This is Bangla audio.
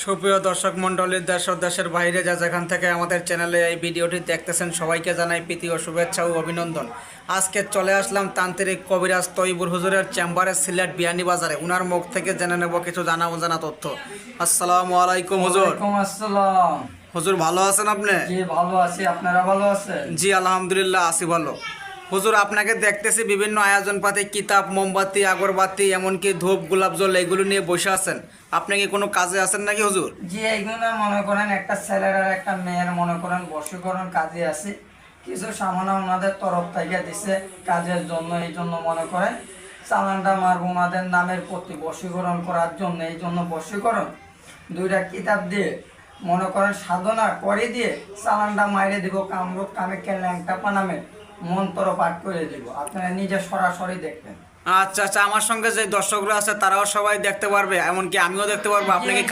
সুপ্রিয় দর্শক মণ্ডলীর দেশ ও দেশের বাইরে যা যেখান থেকে আমাদের চ্যানেলে এই ভিডিওটি দেখতেছেন সবাইকে জানাই প্রীতি ও শুভেচ্ছা ও অভিনন্দন। আজকে চলে আসলাম তান্ত্রিক কবিরাজ তৈবুর হুজুরের চেম্বারে সিলেট বিয়ানীবাজারে। উনার মুখ থেকে জেনে নেব কিছু জানা অজানা তথ্য। আসসালামু আলাইকুম হুজুর। ওয়ালাইকুম আসসালাম। হুজুর ভালো আছেন আপনি? জি ভালো আছি, আপনারা ভালো আছেন? জি আলহামদুলিল্লাহ আছি ভালো। হুজুর আপনাকে দেখতেছি বিভিন্ন আয়োজন পাতি, কিতাব, মোমবাতি, আগরবাতি, এমনকি ধূপ, গোলাপ জল এগুলো নিয়ে বসে আছেন। আপনি কি কোনো কাজে আছেন নাকি হুজুর? জি এইগুলো মনে করেন একটা ছেলের আর একটা মেয়ের মনে করেন বশীকরণ কাজে আছে, কিছু সামান্য ওনাদের তরফ থেকে দিছে কাজের জন্য, এই জন্য মনে করেন চালানটা মারবো ওনাদের নামের প্রতি বশীকরণ করার জন্য। এই জন্য বশীকরণ দুইটা কিতাব দিয়ে মনে করেন সাধনা করে দিয়ে চালানটা মাইরে দিব, কামরূপ কামেকে ল্যাংটা পানামে মন্ত্র পাঠ করে দিব, আপনারা নিজে সরাসরি দেখবেন। আচ্ছা আচ্ছা, আমার সঙ্গে যে দর্শকরা আছে তারাও সবাই দেখতে পারবে, এমনকি আমিও দেখতে পারবো। আপনি কি